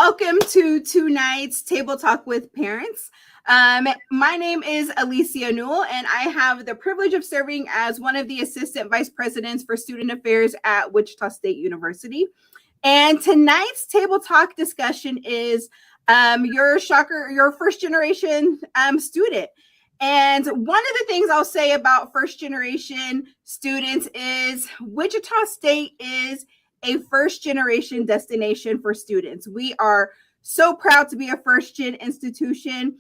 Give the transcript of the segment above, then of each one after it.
Welcome to tonight's Table Talk with Parents. My name is Alicia Newell, and I have the privilege of serving as one of the Assistant Vice Presidents for Student Affairs at Wichita State University. And tonight's Table Talk discussion is your first generation student. And one of the things I'll say about first generation students is Wichita State is a first generation destination for students. We are so proud to be a first gen institution,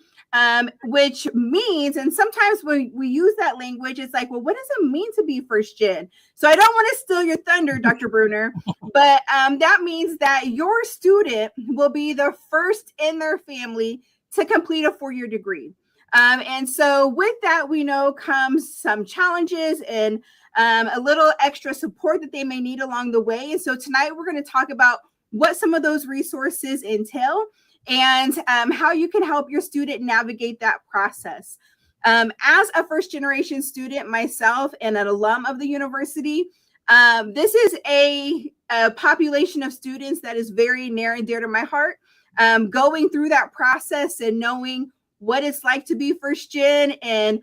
which means, and sometimes when we use that language, it's like, well, what does it mean to be first gen? So I don't want to steal your thunder, Dr. Bruner, but that means that your student will be the first in their family to complete a 4-year degree. And so with that, we know comes some challenges and a little extra support that they may need along the way. And so tonight we're going to talk about what some of those resources entail and how you can help your student navigate that process. As a first generation student myself and an alum of the university, this is a population of students that is very near and dear to my heart. Going through that process and knowing what it's like to be first gen and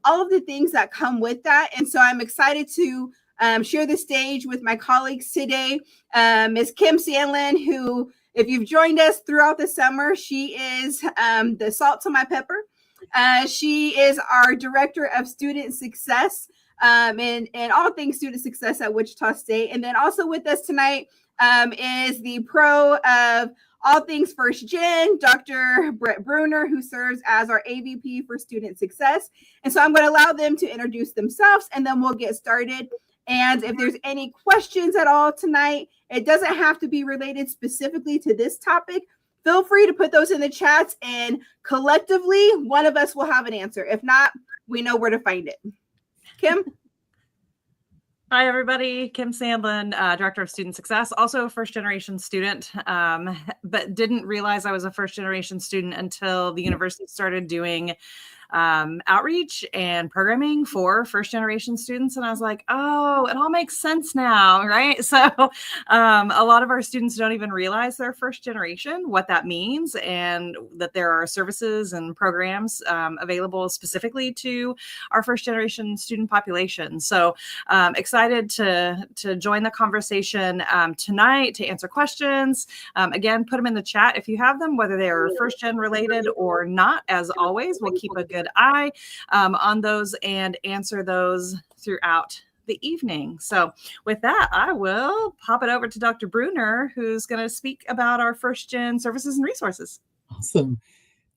all of the things that come with that. And so I'm excited to share the stage with my colleagues today. Ms. Kim Sandlin, who, if you've joined us throughout the summer, she is the salt to my pepper. She is our Director of Student Success and all things student success at Wichita State. And then also with us tonight is the pro of all things first gen, Dr. Brett Bruner, who serves as our AVP for Student Success. And so I'm going to allow them to introduce themselves and then we'll get started. And if there's any questions at all tonight, it doesn't have to be related specifically to this topic. Feel free to put those in the chats and collectively, one of us will have an answer. If not, we know where to find it. Kim? Hi, everybody. Kim Sandlin, Director of Student Success, also a first-generation student, but didn't realize I was a first-generation student until the university started doing outreach and programming for first-generation students. And I was like, oh, it all makes sense now, right? So a lot of our students don't even realize they're first generation, what that means, and that there are services and programs available specifically to our first-generation student population. So excited to join the conversation tonight to answer questions. Again, put them in the chat if you have them, whether they are first-gen related or not. As always, we'll keep a good eye on those and answer those throughout the evening. So with that, I will pop it over to Dr. Bruner, who's going to speak about our first gen services and resources. Awesome.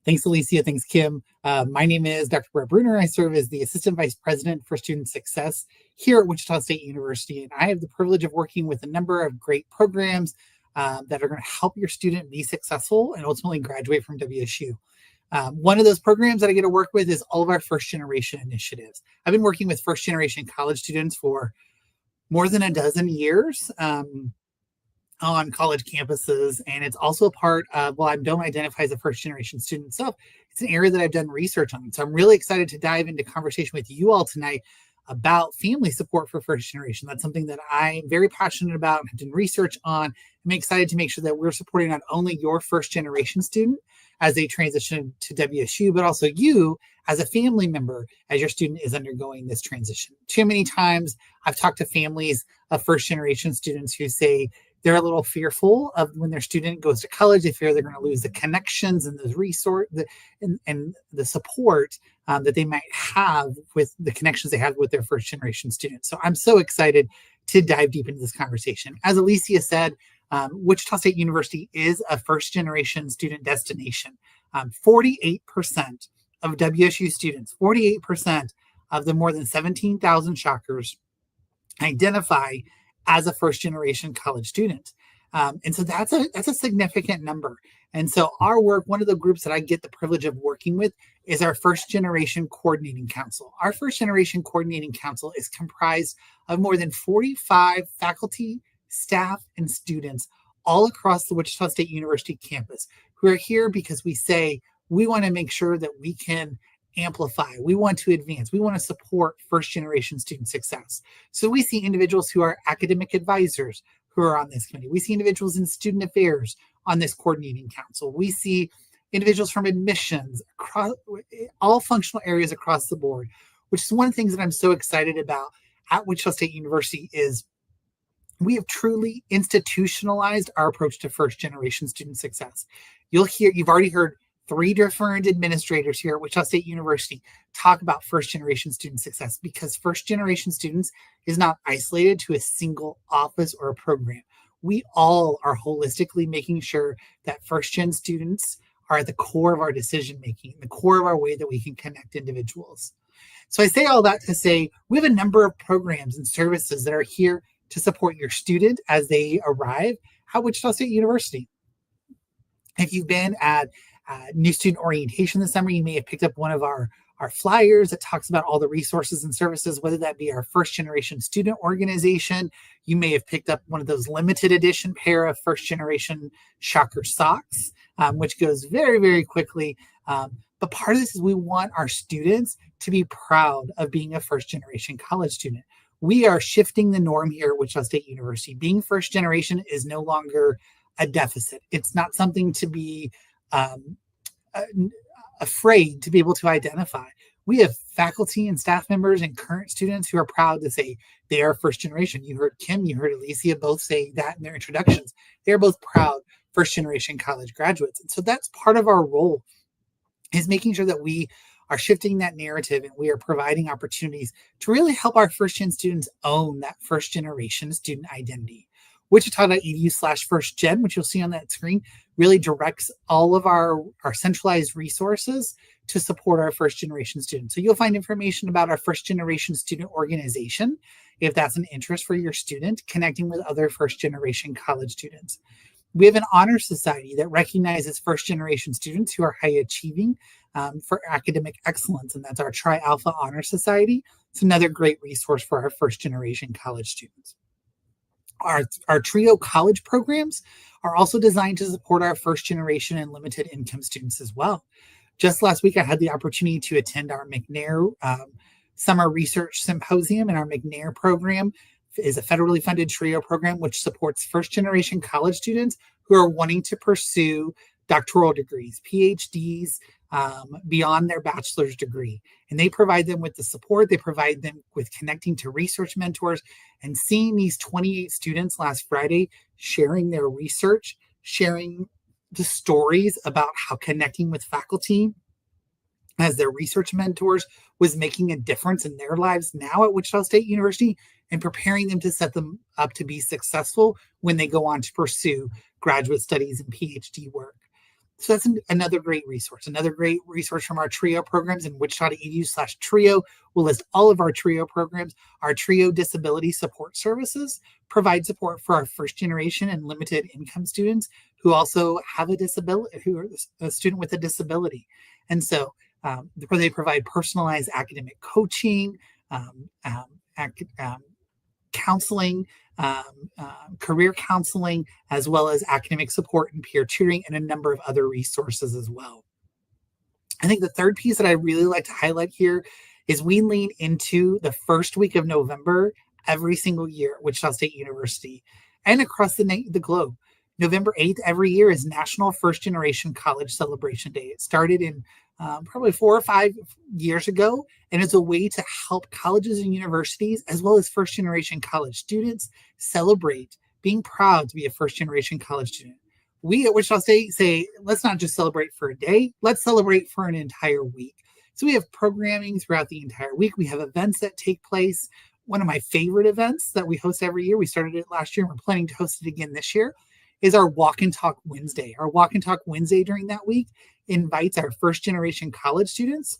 Thanks, Alicia. Thanks, Kim. My name is Dr. Brett Bruner. I serve as the Assistant Vice President for Student Success here at Wichita State University. And I have the privilege of working with a number of great programs that are going to help your student be successful and ultimately graduate from WSU. One of those programs that I get to work with is all of our first generation initiatives. I've been working with first generation college students for more than a dozen years on college campuses. And it's also a part of, while I don't identify as a first generation student itself, it's an area that I've done research on. So I'm really excited to dive into conversation with you all tonight about family support for first generation. That's something that I'm very passionate about and have done research on. I'm excited to make sure that we're supporting not only your first generation student as they transition to WSU, but also you as a family member as your student is undergoing this transition. Too many times I've talked to families of first generation students who say they're a little fearful of when their student goes to college. They fear they're going to lose the connections and the resource and the support that they might have with the connections they have with their first generation students. So I'm so excited to dive deep into this conversation. As Alicia said, Wichita State University is a first generation student destination. 48% of WSU students, 48% of the more than 17,000 Shockers identify as a first generation college student. And so that's a significant number. And so our work, one of the groups that I get the privilege of working with is our First Generation Coordinating Council. Our First Generation Coordinating Council is comprised of more than 45 faculty, staff, and students all across the Wichita State University campus who are here because we say we want to make sure that we can amplify, we want to advance, we want to support first generation student success. So we see individuals who are academic advisors who are on this committee. We see individuals in student affairs on this coordinating council. We see individuals from admissions, across all functional areas across the board, which is one of the things that I'm so excited about at Wichita State University is we have truly institutionalized our approach to first generation student success. You've already heard 3 different administrators here at Wichita State University talk about first generation student success, because first generation students is not isolated to a single office or a program. We all are holistically making sure that first gen students are at the core of our decision making, the core of our way that we can connect individuals. So I say all that to say we have a number of programs and services that are here to support your student as they arrive at Wichita State University. If you've been at new student orientation this summer, you may have picked up one of our flyers that talks about all the resources and services, whether that be our first generation student organization. You may have picked up one of those limited edition pair of first generation Shocker socks, which goes very, very quickly. But part of this is we want our students to be proud of being a first generation college student. We are shifting the norm here at Wichita State University. Being first generation is no longer a deficit. It's not something to be afraid to be able to identify. We have faculty and staff members and current students who are proud to say they are first generation. You heard Kim, you heard Alicia both say that in their introductions. They're both proud first generation college graduates. And so that's part of our role, is making sure that we are shifting that narrative and we are providing opportunities to really help our first gen students own that first generation student identity. Wichita.edu/firstgen, which you'll see on that screen, really directs all of our centralized resources to support our first generation students. So you'll find information about our first generation student organization, if that's an interest for your student, connecting with other first generation college students. We have an honor society that recognizes first generation students who are high achieving for academic excellence, and that's our Tri Alpha Honor Society. It's another great resource for our first generation college students. Our TRIO college programs are also designed to support our first generation and limited income students as well. Just last week, I had the opportunity to attend our McNair Summer Research Symposium, and our McNair program is a federally funded TRIO program which supports first generation college students who are wanting to pursue doctoral degrees, PhDs, beyond their bachelor's degree. And they provide them with the support, they provide them with connecting to research mentors, and seeing these 28 students last Friday sharing their research, sharing the stories about how connecting with faculty as their research mentors was making a difference in their lives now at Wichita State University, and preparing them to set them up to be successful when they go on to pursue graduate studies and PhD work. So that's another great resource. Another great resource from our TRIO programs, in Wichita.edu/TRIO will list all of our TRIO programs. Our TRIO Disability Support Services provide support for our first generation and limited income students who also have a disability, who are a student with a disability. And so where they provide personalized academic coaching, counseling, career counseling, as well as academic support and peer tutoring, and a number of other resources as well. I think the third piece that I really like to highlight here is we lean into the first week of November every single year at Wichita State University and across the globe. November 8th every year is National First Generation College Celebration Day. It started in probably 4 or 5 years ago, and it's a way to help colleges and universities, as well as first generation college students, celebrate being proud to be a first generation college student. We at Wichita State say, let's not just celebrate for a day, let's celebrate for an entire week. So we have programming throughout the entire week. We have events that take place. One of my favorite events that we host every year, we started it last year and we're planning to host it again this year, is our Walk and Talk Wednesday. Our Walk and Talk Wednesday during that week invites our first generation college students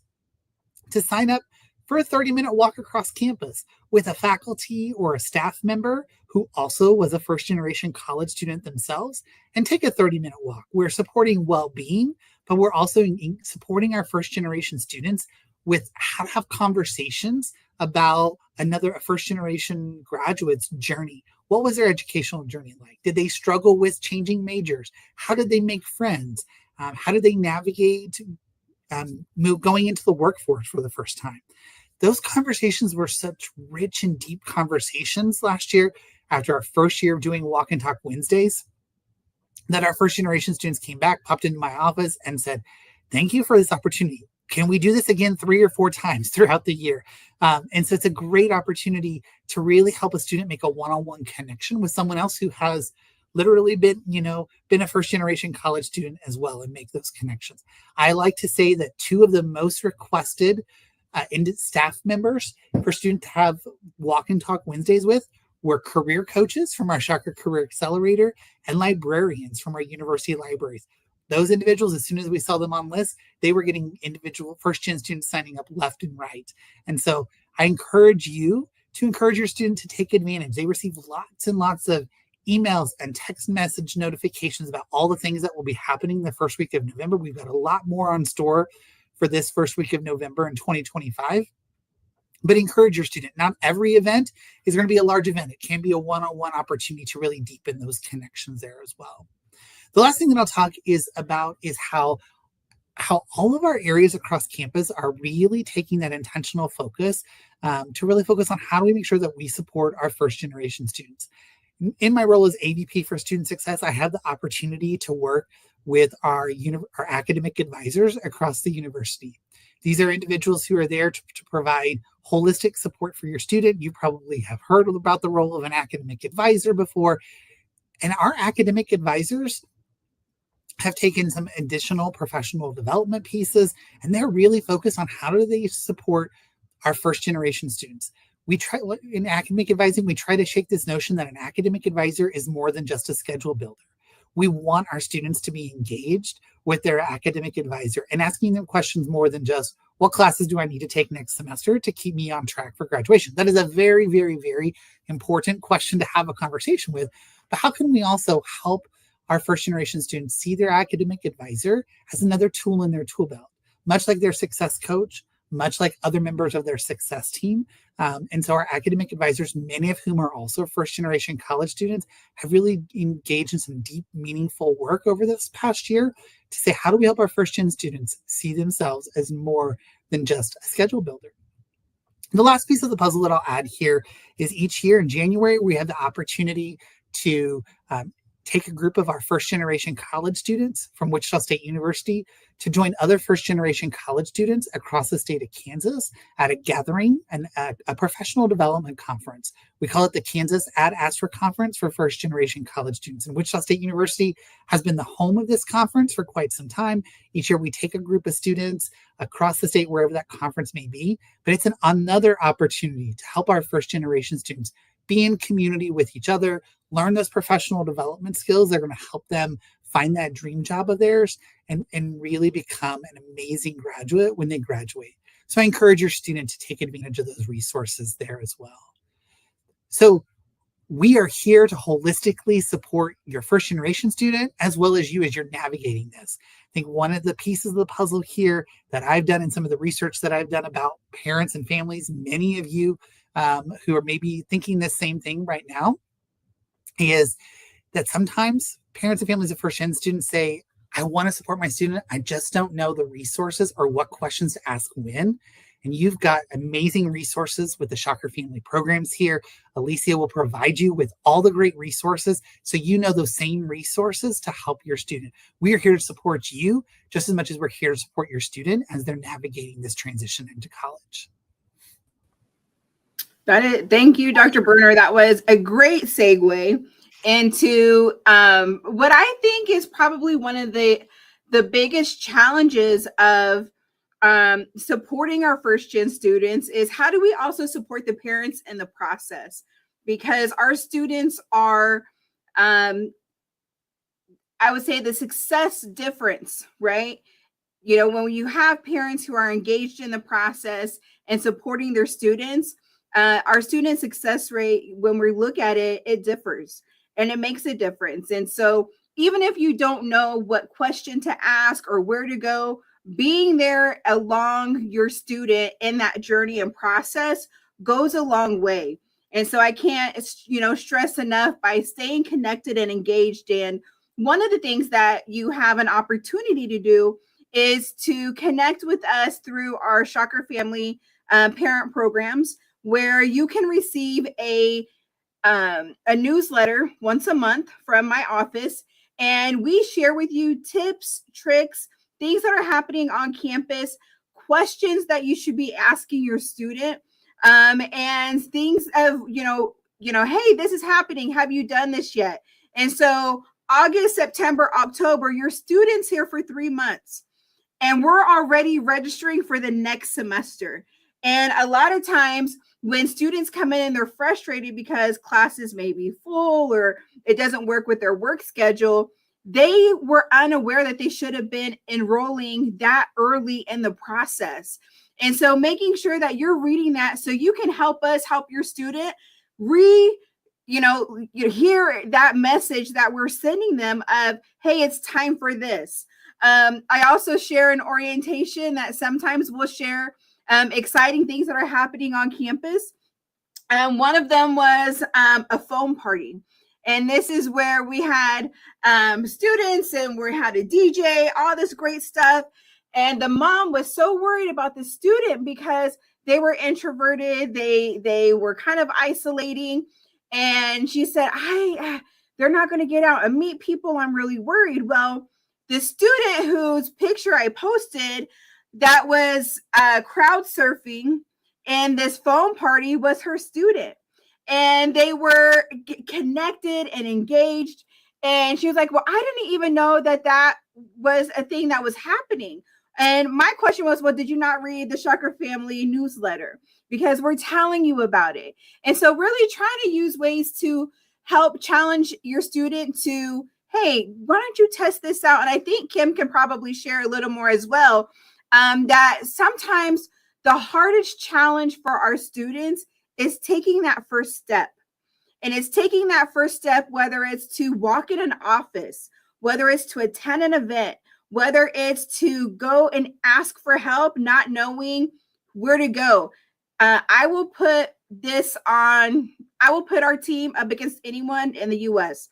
to sign up for a 30-minute walk across campus with a faculty or a staff member who also was a first generation college student themselves, and take a 30-minute walk. We're supporting well-being, but we're also supporting our first generation students with how to have conversations about a first generation graduate's journey. What was their educational journey like? Did they struggle with changing majors? How did they make friends? How did they navigate going into the workforce for the first time? Those conversations were such rich and deep conversations last year after our first year of doing Walk and Talk Wednesdays. that our first generation students came back, popped into my office and said, thank you for this opportunity. Can we do this again 3 or 4 times throughout the year? And so it's a great opportunity to really help a student make a one-on-one connection with someone else who has literally been a first generation college student as well, and make those connections. I like to say that 2 of the most requested staff members for students to have walk and talk Wednesdays with were career coaches from our Shocker Career Accelerator and librarians from our university libraries. Those individuals, as soon as we saw them on lists, they were getting individual first-gen students signing up left and right. And so I encourage you to encourage your student to take advantage. They receive lots and lots of emails and text message notifications about all the things that will be happening the first week of November. We've got a lot more on store for this first week of November in 2025. But encourage your student. Not every event is going to be a large event. It can be a one-on-one opportunity to really deepen those connections there as well. The last thing that I'll talk about is how all of our areas across campus are really taking that intentional focus to really focus on how do we make sure that we support our first generation students. In my role as AVP for Student Success, I have the opportunity to work with our academic advisors across the university. These are individuals who are there to provide holistic support for your student. You probably have heard about the role of an academic advisor before. And our academic advisors have taken some additional professional development pieces, and they're really focused on how do they support our first generation students. In academic advising, we try to shake this notion that an academic advisor is more than just a schedule builder. We want our students to be engaged with their academic advisor and asking them questions more than just, what classes do I need to take next semester to keep me on track for graduation? That is a very, very, very important question to have a conversation with. But how can we also help our first generation students see their academic advisor as another tool in their tool belt, much like their success coach, much like other members of their success team. And so our academic advisors, many of whom are also first generation college students, have really engaged in some deep, meaningful work over this past year to say, how do we help our first gen students see themselves as more than just a schedule builder? The last piece of the puzzle that I'll add here is each year in January, we have the opportunity to take a group of our first generation college students from Wichita State University to join other first generation college students across the state of Kansas at a gathering and at a professional development conference. We call it the Kansas Ad Astra Conference for first generation college students. And Wichita State University has been the home of this conference for quite some time. Each year we take a group of students across the state, wherever that conference may be, but it's another opportunity to help our first generation students be in community with each other, learn those professional development skills. They're going to help them find that dream job of theirs and really become an amazing graduate when they graduate. So I encourage your student to take advantage of those resources there as well. So we are here to holistically support your first generation student as well as you as you're navigating this. I think one of the pieces of the puzzle here that I've done in some of the research that I've done about parents and families, many of you who are maybe thinking the same thing right now, is that sometimes parents and families of first gen students say, I want to support my student. I just don't know the resources or what questions to ask when. And you've got amazing resources with the Shocker Family programs here. Alicia will provide you with all the great resources so you know those same resources to help your student. We are here to support you just as much as we're here to support your student as they're navigating this transition into college. Thank you, Dr. Bruner. That was a great segue into what I think is probably one of the biggest challenges of supporting our first gen students is how do we also support the parents in the process? Because our students are, I would say, the success difference, right? You know, when you have parents who are engaged in the process and supporting their students, our student success rate, when we look at it, it differs and it makes a difference. And so even if you don't know what question to ask or where to go, being there along your student in that journey and process goes a long way. And so I can't, stress enough by staying connected and engaged. And one of the things that you have an opportunity to do is to connect with us through our Shocker Family parent programs, where you can receive a newsletter once a month from my office. And we share with you tips, tricks, things that are happening on campus, questions that you should be asking your student, and things of, hey, this is happening. Have you done this yet? And so August, September, October, your student's here for 3 months, and we're already registering for the next semester. And a lot of times when students come in and they're frustrated because classes may be full or it doesn't work with their work schedule, they were unaware that they should have been enrolling that early in the process. And so making sure that you're reading that so you can help us help your student hear that message that we're sending them of, hey, it's time for this. I also share an orientation that sometimes we'll share exciting things that are happening on campus. One of them was a foam party. And this is where we had students and we had a DJ, all this great stuff. And the mom was so worried about the student because they were introverted. They were kind of isolating. And she said, they're not going to get out and meet people. I'm really worried. Well, the student whose picture I posted that was crowd surfing and this foam party was her student. And they were connected and engaged. And she was like, well, I didn't even know that was a thing that was happening. And my question was, well, did you not read the Shucker Family newsletter? Because we're telling you about it. And so really trying to use ways to help challenge your student to, hey, why don't you test this out? And I think Kim can probably share a little more as well, that sometimes the hardest challenge for our students is taking that first step. And it's taking that first step, whether it's to walk in an office, whether it's to attend an event, whether it's to go and ask for help, not knowing where to go. I will put our team up against anyone in the US.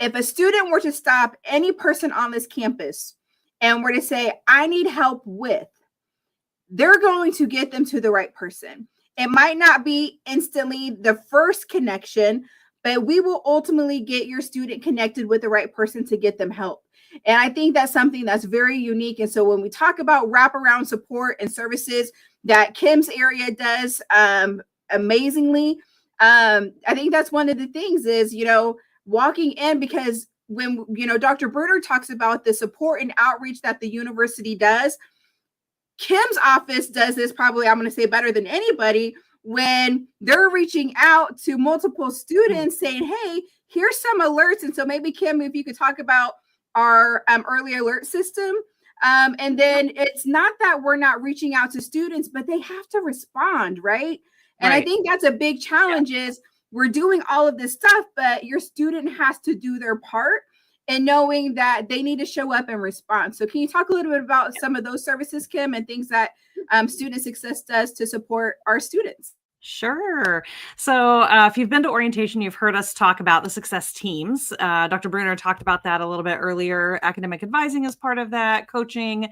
If a student were to stop any person on this campus and were to say, I need help with, they're going to get them to the right person. It might not be instantly the first connection, but we will ultimately get your student connected with the right person to get them help. And I think that's something that's very unique. And so when we talk about wraparound support and services that Kim's area does amazingly, I think that's one of the things is, walking in, because when, Dr. Bruner talks about the support and outreach that the university does, Kim's office does this probably, I'm going to say, better than anybody when they're reaching out to multiple students saying, hey, here's some alerts. And so maybe, Kim, if you could talk about our early alert system. And then it's not that we're not reaching out to students, but they have to respond, right? And right. I think that's a big challenge is we're doing all of this stuff, but your student has to do their part and knowing that they need to show up and respond. So can you talk a little bit about some of those services, Kim, and things that Student Success does to support our students? Sure. So if you've been to orientation, you've heard us talk about the success teams. Dr. Bruner talked about that a little bit earlier. Academic advising is part of that, coaching,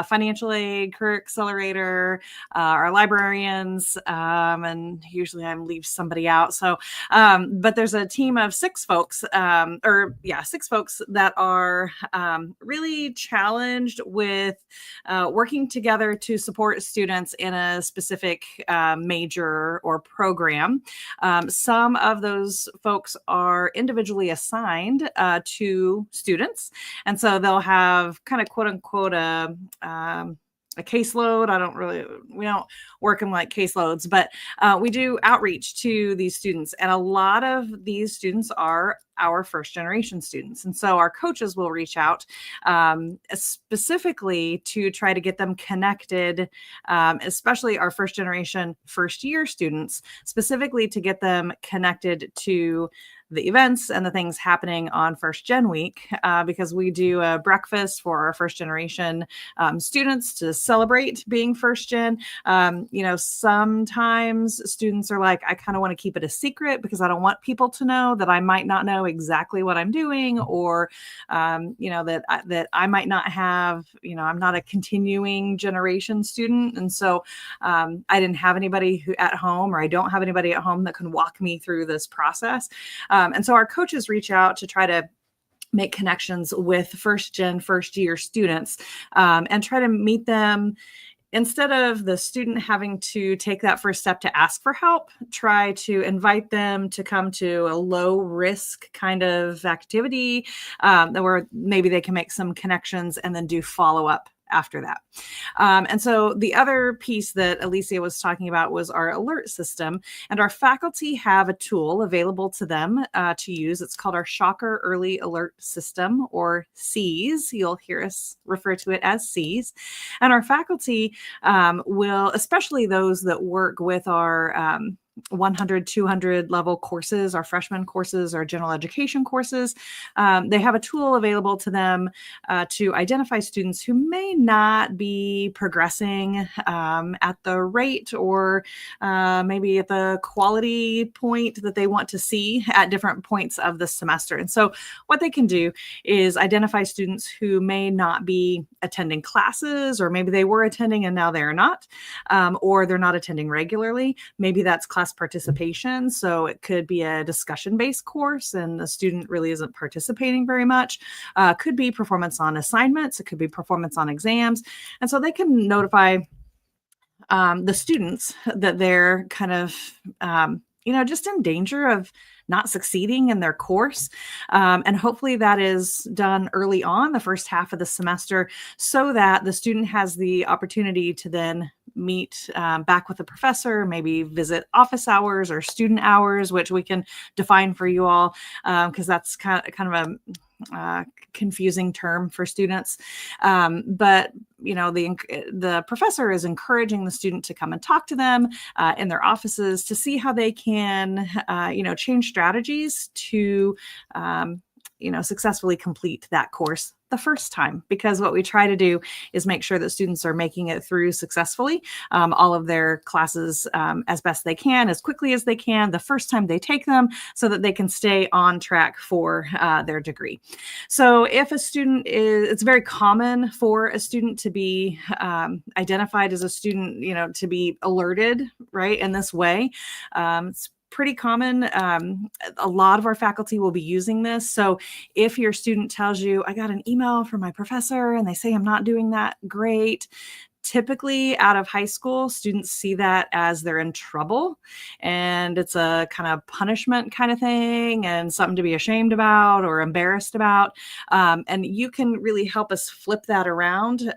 financial aid, career accelerator, our librarians, and usually I leave somebody out. So, but there's a team of 6 folks, 6 folks that are really challenged with working together to support students in a specific major or program. Some of those folks are individually assigned to students. And so they'll have kind of quote unquote a caseload. We don't work in like caseloads, but we do outreach to these students. And a lot of these students are our first generation students. And so our coaches will reach out specifically to try to get them connected, especially our first generation, first year students, specifically to get them connected to the events and the things happening on First Gen Week, because we do a breakfast for our first generation students to celebrate being first gen. Sometimes students are like, I kind of want to keep it a secret because I don't want people to know that I might not know exactly what I'm doing, or, that I might not have, I'm not a continuing generation student. And so I didn't have anybody at home, or I don't have anybody at home that can walk me through this process. And so our coaches reach out to try to make connections with first year students, and try to meet them. Instead of the student having to take that first step to ask for help, try to invite them to come to a low risk kind of activity, where maybe they can make some connections and then do follow up after that. And so the other piece that Alicia was talking about was our alert system, and our faculty have a tool available to them to use. It's called our Shocker Early Alert System, or SEAS. You'll hear us refer to it as SEAS. And our faculty will, especially those that work with our 100, 200 level courses, our freshman courses, our general education courses, they have a tool available to them to identify students who may not be progressing at the rate or maybe at the quality point that they want to see at different points of the semester. And so what they can do is identify students who may not be attending classes, or maybe they were attending and now they're not, or they're not attending regularly. Maybe that's class participation. So it could be a discussion-based course and the student really isn't participating very much. Could be performance on assignments. It could be performance on exams. And so they can notify the students that they're kind of, just in danger of not succeeding in their course. And hopefully that is done early on, the first half of the semester, so that the student has the opportunity to then meet back with the professor, maybe visit office hours or student hours, which we can define for you all, because that's kind of a confusing term for students. But the professor is encouraging the student to come and talk to them in their offices to see how they can, change strategies to, successfully complete that course the first time. Because what we try to do is make sure that students are making it through successfully, all of their classes as best they can, as quickly as they can, the first time they take them, so that they can stay on track for their degree. So if a student it's very common for a student to be identified as a student, to be alerted, right, in this way. It's pretty common. A lot of our faculty will be using this. So if your student tells you, I got an email from my professor and they say I'm not doing that great, typically out of high school, students see that as they're in trouble and it's a kind of punishment kind of thing and something to be ashamed about or embarrassed about. And you can really help us flip that around,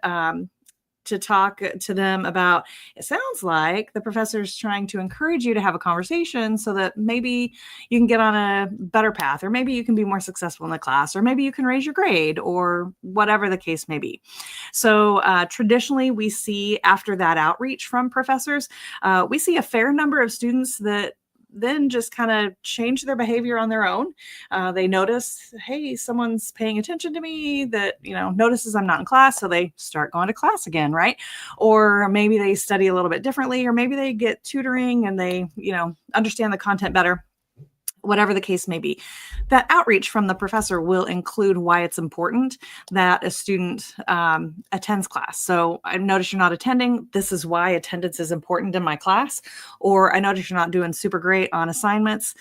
to talk to them about, it sounds like the professor's trying to encourage you to have a conversation so that maybe you can get on a better path, or maybe you can be more successful in the class, or maybe you can raise your grade, or whatever the case may be. So traditionally, we see after that outreach from professors, we see a fair number of students that then just kind of change their behavior on their own. They notice, hey, someone's paying attention to me, that, notices I'm not in class. So they start going to class again, right? Or maybe they study a little bit differently, or maybe they get tutoring and they, understand the content better. Whatever the case may be, that outreach from the professor will include why it's important that a student attends class. So I notice you're not attending. This is why attendance is important in my class. Or I notice you're not doing super great on assignments.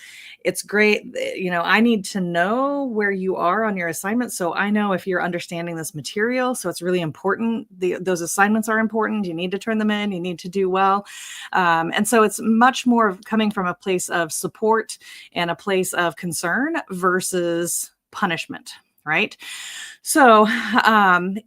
It's great. I need to know where you are on your assignments, so I know if you're understanding this material. So it's really important. Those assignments are important. You need to turn them in. You need to do well. And so it's much more coming from a place of support and a place of concern versus punishment, right? So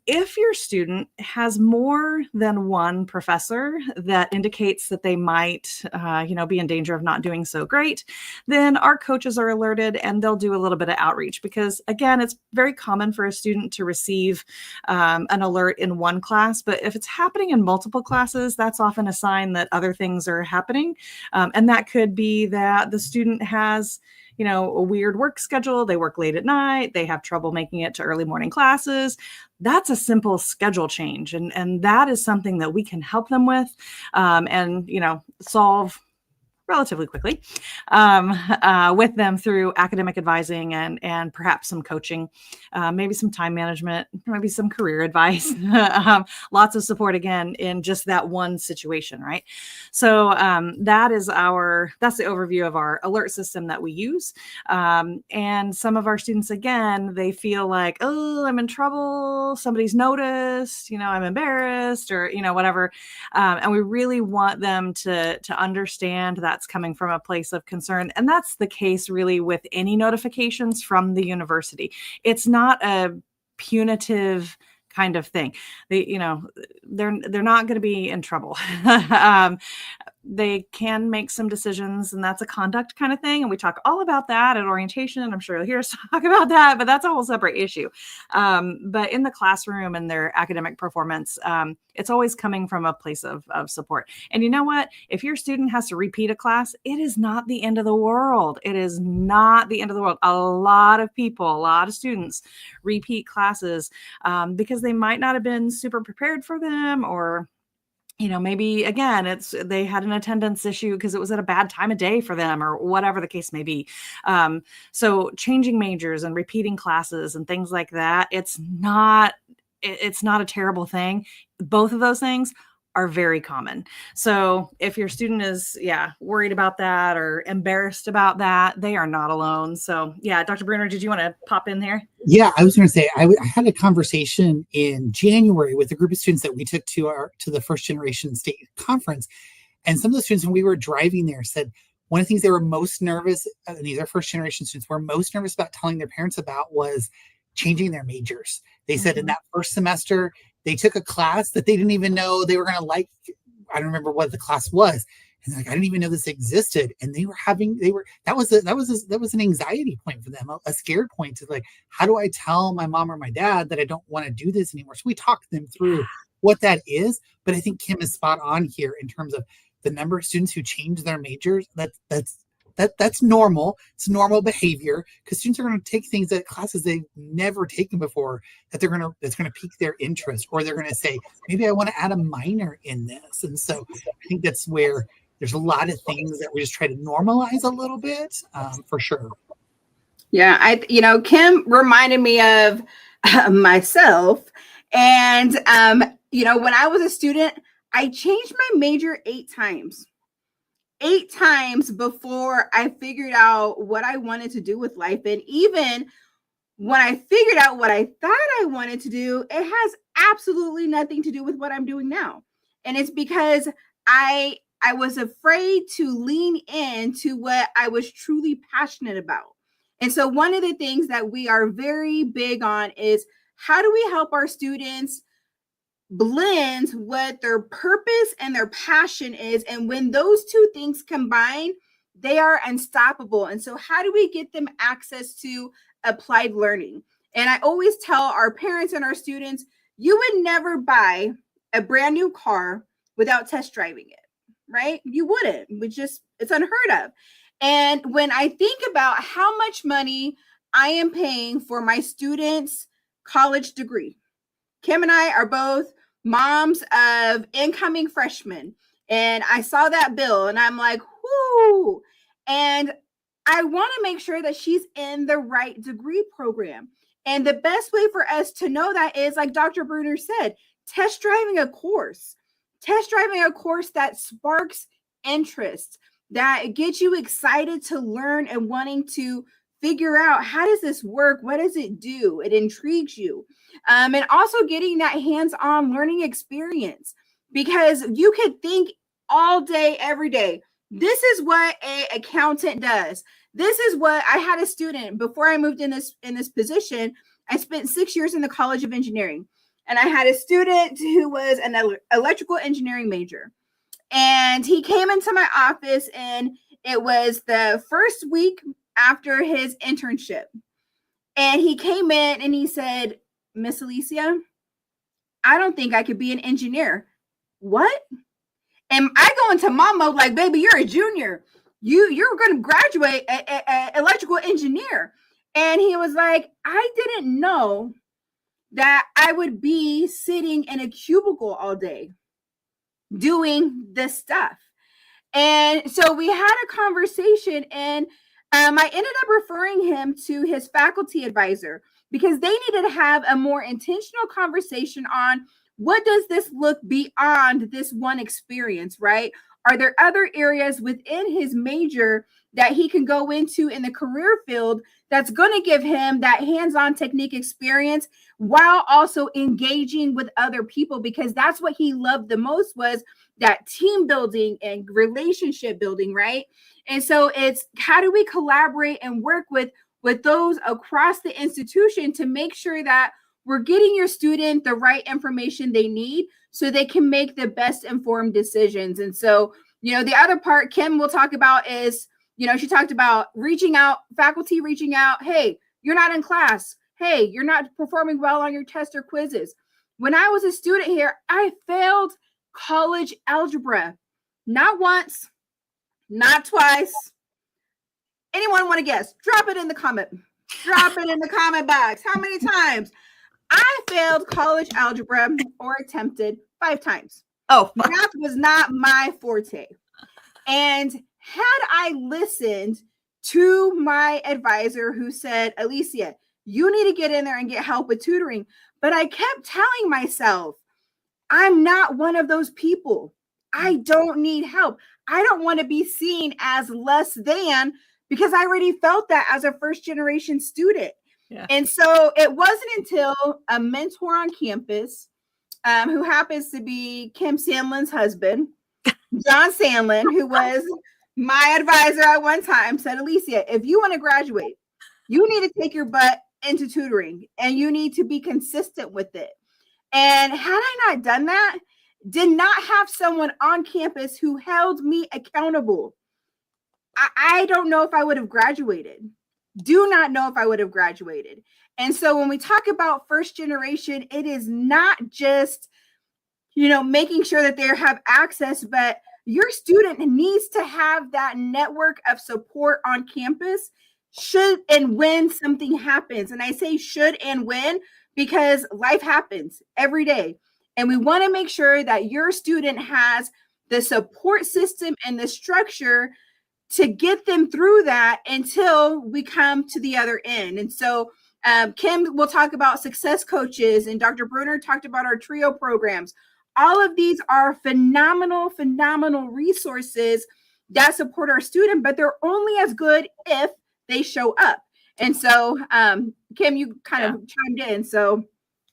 if your student has more than one professor that indicates that they might, be in danger of not doing so great, then our coaches are alerted and they'll do a little bit of outreach, because again, it's very common for a student to receive an alert in one class, but if it's happening in multiple classes, that's often a sign that other things are happening. And that could be that the student has a weird work schedule. They work late at night. They have trouble making it to early morning classes. That's a simple schedule change. And that is something that we can help them with, and, solve relatively quickly with them through academic advising and perhaps some coaching, maybe some time management, maybe some career advice, lots of support again in just that one situation, right? So that's the overview of our alert system that we use. And some of our students, again, they feel like, oh, I'm in trouble. Somebody's noticed, I'm embarrassed or, whatever. And we really want them to understand that's coming from a place of concern. And that's the case really with any notifications from the university. It's not a punitive kind of thing. They're not going to be in trouble. They can make some decisions, and that's a conduct kind of thing. And we talk all about that at orientation. I'm sure you'll hear us talk about that, but that's a whole separate issue. But in the classroom and their academic performance, it's always coming from a place of support. And you know what? If your student has to repeat a class, it is not the end of the world. It is not the end of the world. A lot of students repeat classes because they might not have been super prepared for them, or maybe again, they had an attendance issue because it was at a bad time of day for them, or whatever the case may be. So changing majors and repeating classes and things like that, it's not a terrible thing. Both of those things are very common. So if your student is, worried about that or embarrassed about that, they are not alone. So Dr. Bruner, did you want to pop in there? Yeah, I was going to say, I had a conversation in January with a group of students that we took to the First Generation State Conference. And some of the students, when we were driving there, said one of the things they were most nervous, and these are first generation students, were most nervous about telling their parents about was changing their majors. They said in that first semester, they took a class that they didn't even know they were going to like. I don't remember what the class was. And they're like, I didn't even know this existed. And that was an anxiety point for them, a scared point to like, how do I tell my mom or my dad that I don't want to do this anymore? So we talked them through what that is. But I think Kim is spot on here in terms of the number of students who change their majors. That's normal. It's normal behavior because students are going to take things at classes they've never taken before that's going to pique their interest, or they're going to say, maybe I want to add a minor in this. And so I think that's where there's a lot of things that we just try to normalize a little bit, for sure. Yeah, Kim reminded me of myself. And, when I was a student, I changed my major 8 times. 8 times before I figured out what I wanted to do with life. And even when I figured out what I thought I wanted to do, it has absolutely nothing to do with what I'm doing now. And it's because I was afraid to lean into what I was truly passionate about. And so one of the things that we are very big on is, how do we help our students blend what their purpose and their passion is? And when those two things combine, they are unstoppable. And so how do we get them access to applied learning? And I always tell our parents and our students, you would never buy a brand new car without test driving it, right? You wouldn't. It's unheard of. And when I think about how much money I am paying for my students' college degree, Kim and I are both moms of incoming freshmen. And I saw that bill and I'm like, whoo. And I want to make sure that she's in the right degree program. And the best way for us to know that is, like Dr. Bruner said, test driving a course that sparks interest, that gets you excited to learn and wanting to figure out, how does this work? What does it do? It intrigues you. And also getting that hands-on learning experience, because you could think all day, every day, this is what an accountant does. This is what I had a student before I moved in this position. I spent 6 years in the College of Engineering, and I had a student who was an electrical engineering major. And he came into my office, and it was the first week after his internship. And he came in and he said, Miss Alicia, I don't think I could be an engineer. What? And I go into mom mode like, baby, you're a junior. You're going to graduate an electrical engineer. And he was like, I didn't know that I would be sitting in a cubicle all day doing this stuff. And so we had a conversation, and I ended up referring him to his faculty advisor because they needed to have a more intentional conversation on what does this look beyond this one experience, right? Are there other areas within his major that he can go into in the career field that's going to give him that hands-on technique experience while also engaging with other people? Because that's what he loved the most, was that team building and relationship building, right? And so it's how do we collaborate and work with those across the institution to make sure that we're getting your student the right information they need so they can make the best informed decisions. And so, the other part Kim will talk about is, she talked about reaching out, faculty reaching out. Hey, you're not in class. Hey, you're not performing well on your tests or quizzes. When I was a student here, I failed college algebra. Not once, not twice. Anyone want to guess? Drop it in the comment. Drop it in the comment box. How many times? I failed college algebra, or attempted 5 times. Oh, math was not my forte. And had I listened to my advisor who said, Alicia, you need to get in there and get help with tutoring. But I kept telling myself, I'm not one of those people. I don't need help. I don't want to be seen as less than, because I already felt that as a first generation student. Yeah. And so it wasn't until a mentor on campus, who happens to be Kim Sandlin's husband, John Sandlin, who was my advisor at one time, said, Alicia, if you want to graduate, you need to take your butt into tutoring and you need to be consistent with it. And had I not done that, did not have someone on campus who held me accountable, I don't know if I would have graduated. Do not know if I would have graduated. And so when we talk about first generation, it is not just, making sure that they have access, but your student needs to have that network of support on campus should and when something happens. And I say should and when because life happens every day. And we want to make sure that your student has the support system and the structure to get them through that until we come to the other end. And so Kim will talk about success coaches, and Dr. Bruner talked about our TRIO programs. All of these are phenomenal resources that support our student, but they're only as good if they show up. And so, Kim, you kind of chimed in. So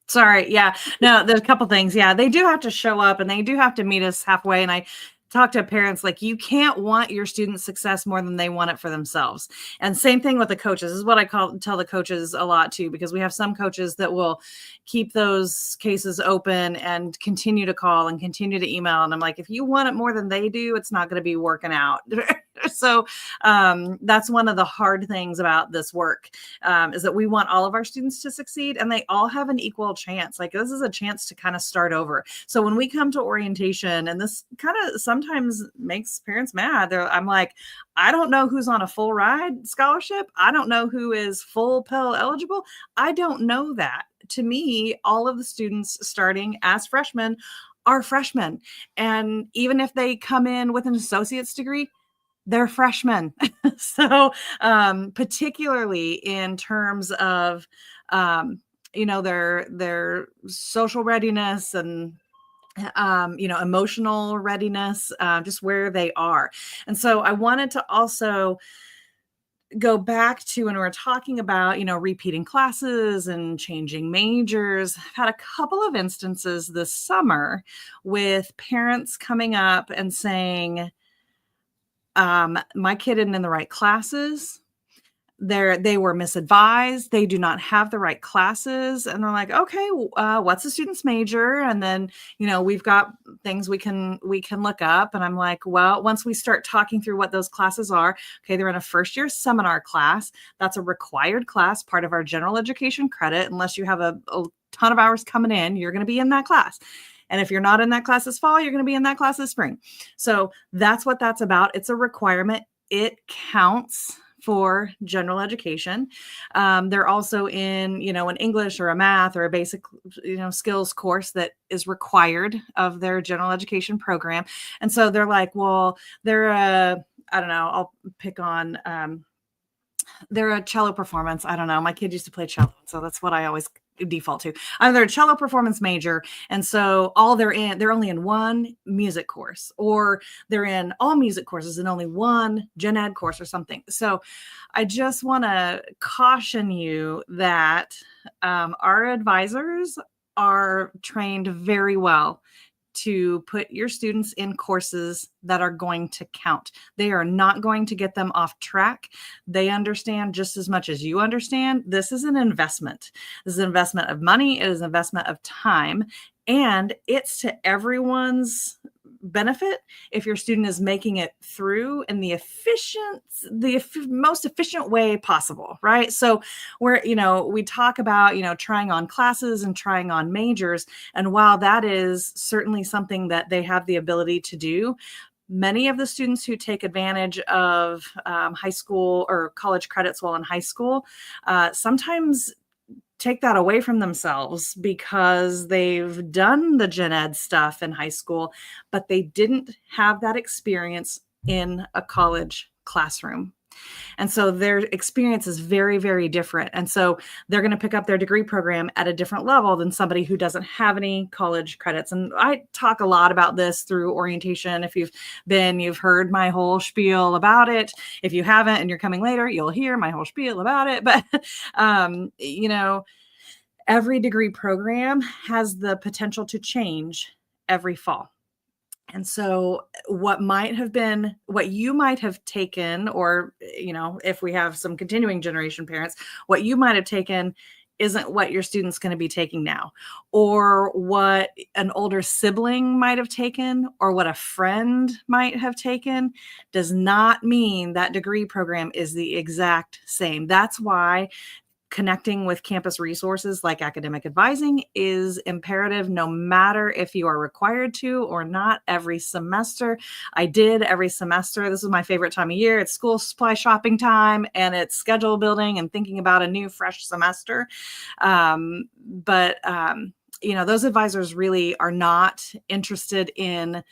sorry. Yeah, no, there's a couple things. Yeah, they do have to show up and they do have to meet us halfway. And I talk to parents, like, you can't want your students' success more than they want it for themselves. And same thing with the coaches. This is what I tell the coaches a lot too, because we have some coaches that will keep those cases open and continue to call and continue to email. And I'm like, if you want it more than they do, it's not going to be working out. So that's one of the hard things about this work, is that we want all of our students to succeed and they all have an equal chance. Like, this is a chance to kind of start over. So when we come to orientation, and this kind of sometimes makes parents mad, I'm like, I don't know who's on a full ride scholarship. I don't know who is full Pell eligible. I don't know that. To me, all of the students starting as freshmen are freshmen. And even if they come in with an associate's degree, they're freshmen. So particularly in terms of, their social readiness and, emotional readiness, just where they are. And so I wanted to also go back to when we were talking about, repeating classes and changing majors. I've had a couple of instances this summer with parents coming up and saying, my kid isn't in the right classes. They were misadvised. They do not have the right classes. And they're like, okay, what's the student's major? And then, we've got things we can look up. And I'm like, well, once we start talking through what those classes are, okay, they're in a first year seminar class. That's a required class, part of our general education credit. Unless you have a ton of hours coming in, you're going to be in that class. And if you're not in that class this fall, you're going to be in that class this spring. So that's what that's about. It's a requirement. It counts for general education. They're also in, an English or a math or a basic, skills course that is required of their general education program. And so they're like, well, they're I don't know, I'll pick on, they're a cello performance. I don't know. My kid used to play cello, so that's what I always default to. They're a cello performance major, and so they're only in one music course, or they're in all music courses and only one gen ed course or something. So I just want to caution you that our advisors are trained very well to put your students in courses that are going to count. They are not going to get them off track. They understand just as much as you understand. This is an investment. This is an investment of money. It is an investment of time. And it's to everyone's benefit if your student is making it through in the most efficient way possible, right? So we talk about, trying on classes and trying on majors. And while that is certainly something that they have the ability to do, many of the students who take advantage of high school or college credits while in high school sometimes take that away from themselves because they've done the gen ed stuff in high school, but they didn't have that experience in a college classroom. And so their experience is very, very different. And so they're going to pick up their degree program at a different level than somebody who doesn't have any college credits. And I talk a lot about this through orientation. If you've heard my whole spiel about it. If you haven't and you're coming later, you'll hear my whole spiel about it. But, every degree program has the potential to change every fall. And so what you might have taken, or, if we have some continuing generation parents, what you might have taken isn't what your student's going to be taking now, or what an older sibling might have taken, or what a friend might have taken, does not mean that degree program is the exact same. That's why connecting with campus resources like academic advising is imperative, no matter if you are required to or not. Every semester, every semester. This is my favorite time of year. It's school supply shopping time, and it's schedule building and thinking about a new fresh semester. But those advisors really are not interested in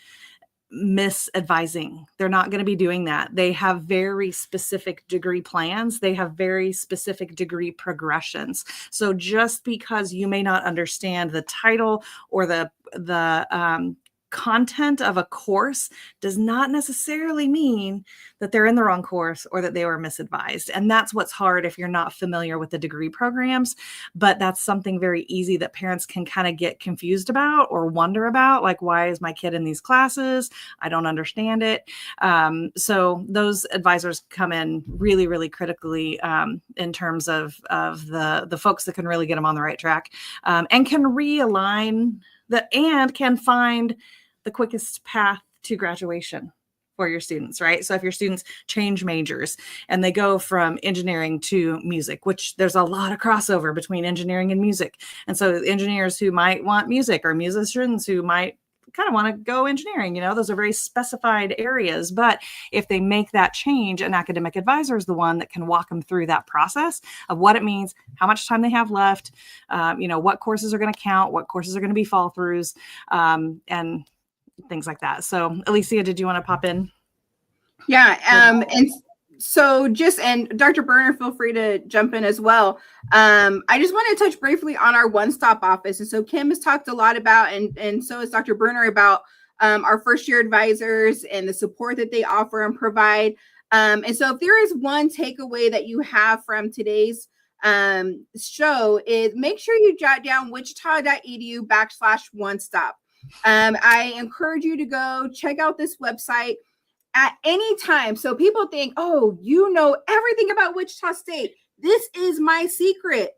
misadvising. They're not going to be doing that. They have very specific degree plans. They have very specific degree progressions. So just because you may not understand the title or the content of a course does not necessarily mean that they're in the wrong course or that they were misadvised. And that's what's hard if you're not familiar with the degree programs. But that's something very easy that parents can kind of get confused about or wonder about, like, why is my kid in these classes? I don't understand it. So those advisors come in really, really critically in terms of the folks that can really get them on the right track and can realign and can find the quickest path to graduation for your students, right? So if your students change majors and they go from engineering to music, which there's a lot of crossover between engineering and music. And so engineers who might want music, or musicians who might kind of want to go engineering, those are very specified areas. But if they make that change, an academic advisor is the one that can walk them through that process of what it means, how much time they have left, what courses are going to count, what courses are going to be fall throughs, and things like that. So Alicia, did you want to pop in? Yeah. And so and Dr. Berner, feel free to jump in as well. I just want to touch briefly on our one-stop office. And so Kim has talked a lot about, and so has Dr. Berner, about our first-year advisors and the support that they offer and provide. And so if there is one takeaway that you have from today's show, is make sure you jot down wichita.edu/one-stop. I encourage you to go check out this website at any time. So people think, oh, you know everything about Wichita State. This is my secret.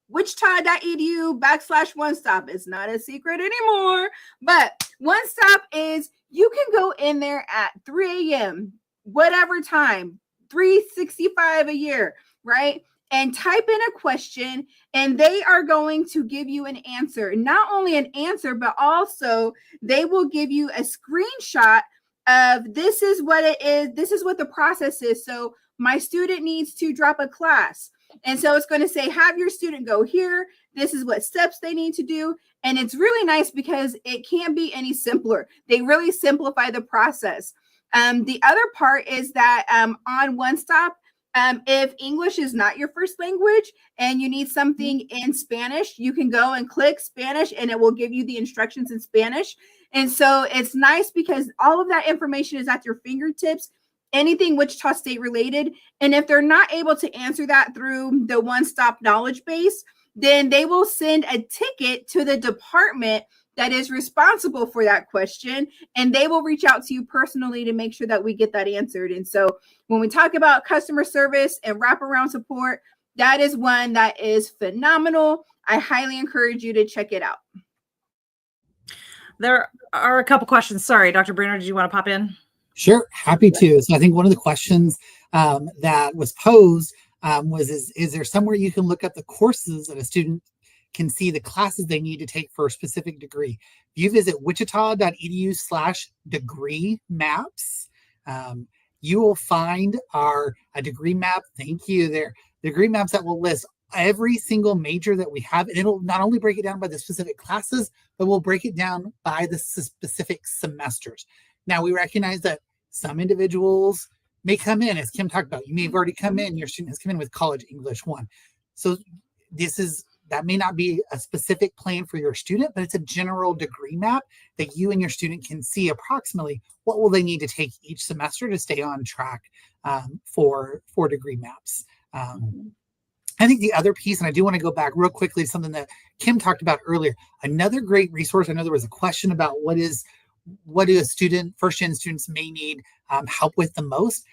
Wichita.edu/one-stop is not a secret anymore. But one stop is, you can go in there at 3 a.m., whatever time, 365 a year, right? And type in a question, and they are going to give you an answer. Not only an answer, but also they will give you a screenshot of, this is what it is. This is what the process is. So my student needs to drop a class. And so it's going to say, have your student go here. This is what steps they need to do. And it's really nice because it can't be any simpler. They really simplify the process. The other part is that on One Stop, if English is not your first language and you need something in Spanish, you can go and click Spanish and it will give you the instructions in Spanish. And so it's nice because all of that information is at your fingertips, anything Wichita State related. And if they're not able to answer that through the One Stop knowledge base, then they will send a ticket to the department that is responsible for that question, and they will reach out to you personally to make sure that we get that answered. And so when we talk about customer service and wraparound support, that is one that is phenomenal. I highly encourage you to check it out. There are a couple questions. Sorry, Dr. Bruner, did you want to pop in? Sure, happy to. So I think one of the questions that was posed was, is there somewhere you can look up the courses that a student can see the classes they need to take for a specific degree? If you visit wichita.edu/degree maps, you will find a degree map. Thank you there. Degree maps that will list every single major that we have. And it'll not only break it down by the specific classes, but we'll break it down by the specific semesters. Now, we recognize that some individuals may come in, as Kim talked about, you may have already come in, your student has come in with College English 1. So that may not be a specific plan for your student, but it's a general degree map that you and your student can see approximately what will they need to take each semester to stay on track for degree maps. I think the other piece, and I do want to go back real quickly to something that Kim talked about earlier, another great resource. I know there was a question about what do first-gen students may need help with the most.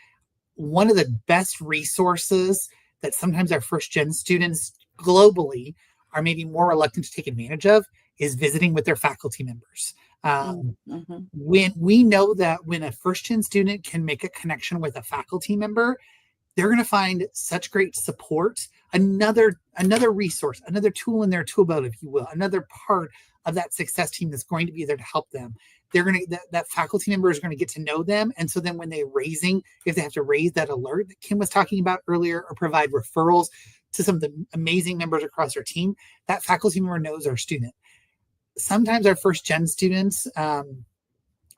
One of the best resources that sometimes our first-gen students globally are maybe more reluctant to take advantage of is visiting with their faculty members. When we know that when a first-gen student can make a connection with a faculty member, they're going to find such great support. Another resource, another tool in their tool belt, if you will, another part of that success team that's going to be there to help them. That faculty member is going to get to know them. And so then when if they have to raise that alert that Kim was talking about earlier, or provide referrals to some of the amazing members across our team, that faculty member knows our student. Sometimes our first gen students, from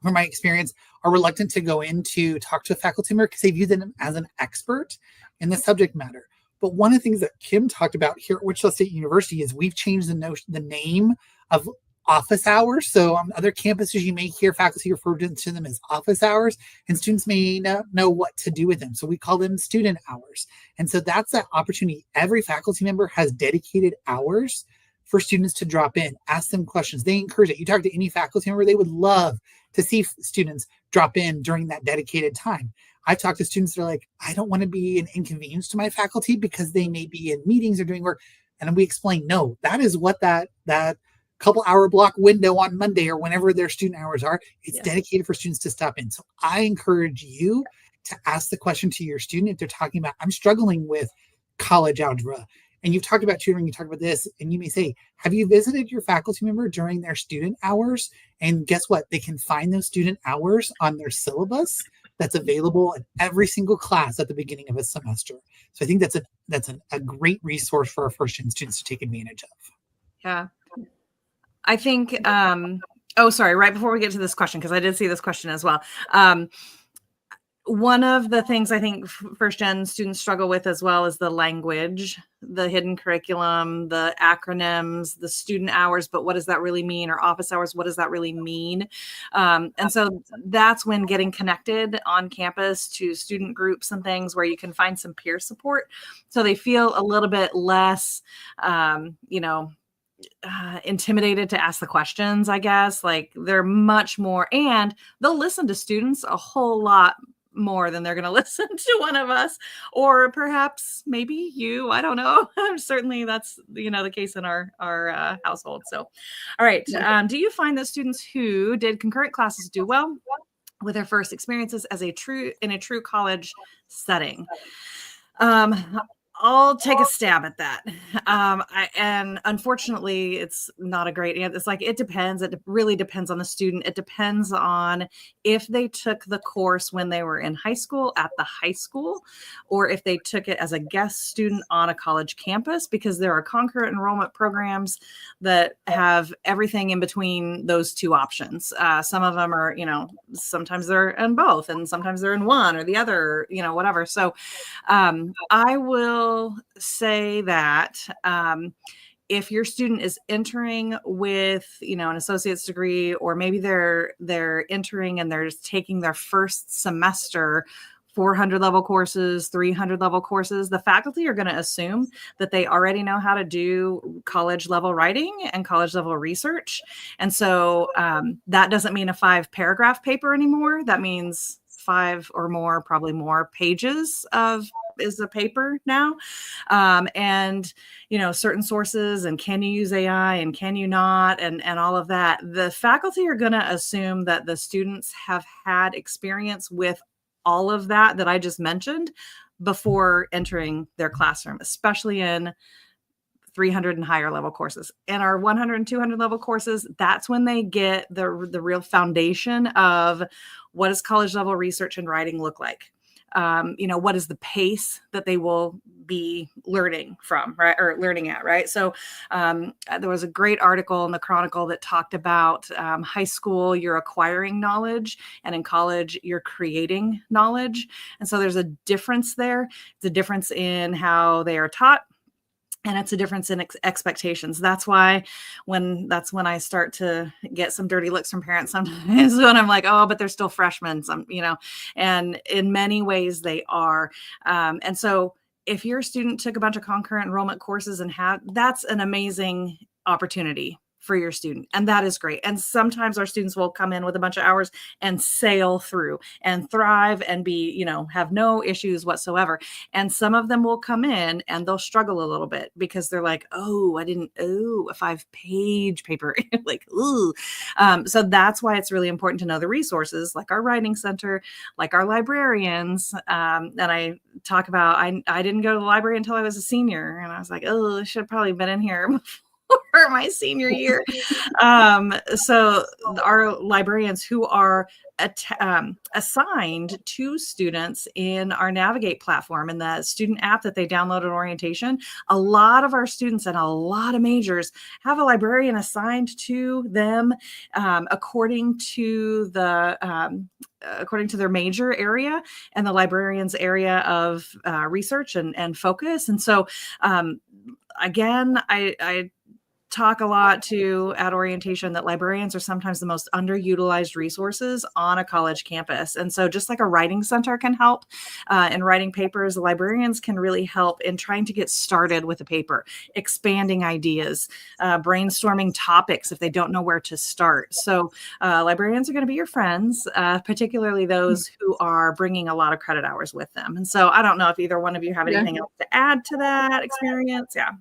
my experience, are reluctant to go in to talk to a faculty member because they view them as an expert in the subject matter. But one of the things that Kim talked about here at Wichita State University is we've changed the name of office hours. So on other campuses, you may hear faculty refer to them as office hours, and students may not know what to do with them. So we call them student hours. And so that's that opportunity. Every faculty member has dedicated hours for students to drop in, ask them questions. They encourage it. You talk to any faculty member, they would love to see students drop in during that dedicated time. I talk to students that are like, I don't want to be an inconvenience to my faculty because they may be in meetings or doing work. And we explain, no, that is what that couple hour block window on Monday or whenever their student hours are, it's dedicated for students to stop in. So I encourage you to ask the question to your student if they're talking about, I'm struggling with college algebra. And you've talked about tutoring, you talked about this, and you may say, have you visited your faculty member during their student hours? And guess what? They can find those student hours on their syllabus that's available in every single class at the beginning of a semester. So I think that's a great resource for our first-gen students to take advantage of. Yeah. I think, right before we get to this question, because I did see this question as well. One of the things I think first-gen students struggle with as well is the language, the hidden curriculum, the acronyms, the student hours, but what does that really mean? Or office hours, what does that really mean? And so that's when getting connected on campus to student groups and things where you can find some peer support. So they feel a little bit less, intimidated to ask the questions, I guess. Like they're much more, and they'll listen to students a whole lot more than they're going to listen to one of us, or perhaps maybe you, I don't know. Certainly that's, the case in our household. So, all right. Do you find that students who did concurrent classes do well with their first experiences in a true college setting? I'll take a stab at that. And unfortunately, it's not a great answer. It's like, it depends. It really depends on the student. It depends on if they took the course when they were in high school at the high school, or if they took it as a guest student on a college campus, because there are concurrent enrollment programs that have everything in between those two options. Some of them are, sometimes they're in both, and sometimes they're in one or the other, whatever. So I will say that if your student is entering with, an associate's degree, or maybe they're entering and they're just taking their first semester 400 level courses, 300 level courses, the faculty are going to assume that they already know how to do college level writing and college level research. And so that doesn't mean a 5-paragraph paper anymore. That means 5 or more, probably more pages is a paper now. And, certain sources, and can you use AI and can you not, and all of that. The faculty are going to assume that the students have had experience with all of that I just mentioned before entering their classroom, especially in 300 and higher level courses. And our 100 and 200 level courses, that's when they get the real foundation of what does college level research and writing look like? What is the pace that they will be learning from, right? Or learning at, right? So there was a great article in the Chronicle that talked about high school, you're acquiring knowledge, and in college, you're creating knowledge. And so there's a difference there. It's a difference in how they are taught, and it's a difference in expectations. That's when I start to get some dirty looks from parents sometimes, when I'm like, oh, but they're still freshmen, and in many ways they are. And so if your student took a bunch of concurrent enrollment courses and that's an amazing opportunity for your student. And that is great. And sometimes our students will come in with a bunch of hours and sail through and thrive and be, have no issues whatsoever. And some of them will come in and they'll struggle a little bit because they're like, a 5-page paper, like, ooh. So that's why it's really important to know the resources, like our writing center, like our librarians. And I talk about, I didn't go to the library until I was a senior, and I was like, oh, I should have probably been in here for my senior year. So our librarians who are assigned to students in our Navigate platform and the student app that they download at orientation, a lot of our students and a lot of majors have a librarian assigned to them according to their major area and the librarian's area of research and focus. And so again, I talk a lot at orientation that librarians are sometimes the most underutilized resources on a college campus. And so just like a writing center can help in writing papers, librarians can really help in trying to get started with a paper, expanding ideas, brainstorming topics if they don't know where to start. So librarians are going to be your friends, particularly those who are bringing a lot of credit hours with them. And so I don't know if either one of you have anything else to add to that experience. Yeah.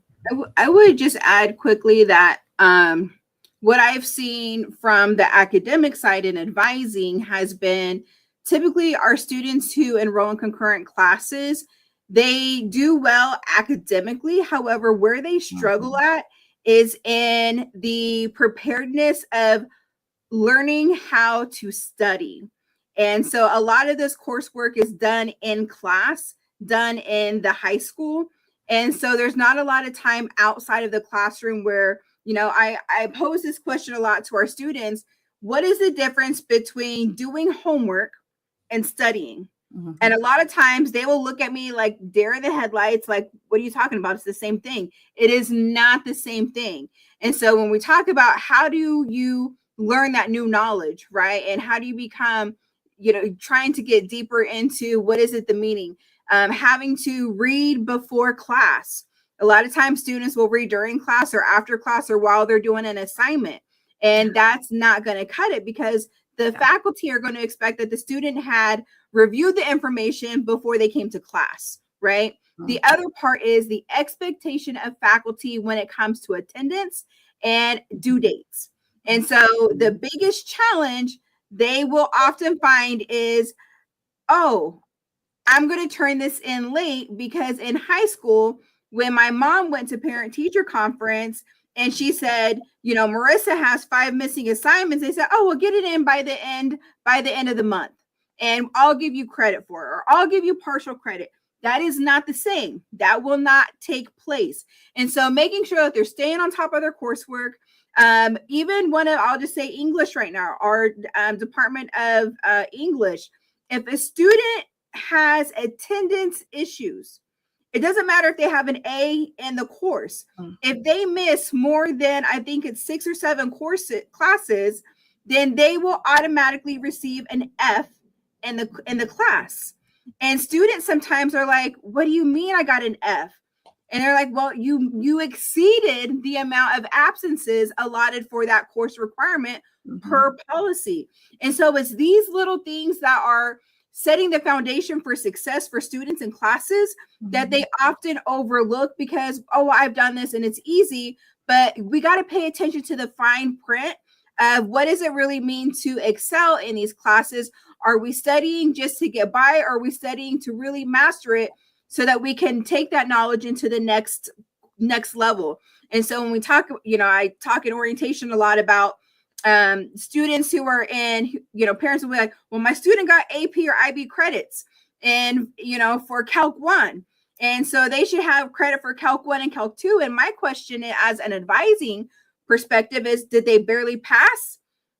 I would just add quickly that what I've seen from the academic side in advising has been typically our students who enroll in concurrent classes, they do well academically. However, where they struggle at is in the preparedness of learning how to study. And so a lot of this coursework is done in class, done in the high school. And so there's not a lot of time outside of the classroom where, I pose this question a lot to our students. What is the difference between doing homework and studying? Mm-hmm. And a lot of times they will look at me like deer in the headlights, like, what are you talking about? It's the same thing. It is not the same thing. And so when we talk about how do you learn that new knowledge, right? And how do you become, trying to get deeper into what is it, the meaning? Having to read before class. A lot of times students will read during class or after class or while they're doing an assignment. And that's not going to cut it because the faculty are going to expect that the student had reviewed the information before they came to class, right? The other part is the expectation of faculty when it comes to attendance and due dates. And so the biggest challenge they will often find is, I'm going to turn this in late because in high school, when my mom went to parent teacher conference and she said, Marissa has 5 missing assignments, they said, oh, we'll get it in by the end of the month. And I'll give you credit for it, or I'll give you partial credit. That is not the same. That will not take place. And so making sure that they're staying on top of their coursework, even I'll just say English right now, our Department of English, if a student has attendance issues, it doesn't matter if they have an A in the course. If they miss more than, I think it's 6 or 7 classes, then they will automatically receive an F in the class. And students sometimes are like, what do you mean I got an F? And they're like, well, you exceeded the amount of absences allotted for that course requirement per policy. And so it's these little things that are setting the foundation for success for students in classes that they often overlook because, oh, I've done this and it's easy. But we got to pay attention to the fine print of what does it really mean to excel in these classes? Are we studying just to get by? Or are we studying to really master it so that we can take that knowledge into the next level? And so when we talk, I talk in orientation a lot about students who are in, parents will be like, well, my student got AP or IB credits and, for Calc 1. And so they should have credit for Calc 1 and Calc 2. And my question as an advising perspective is, did they barely pass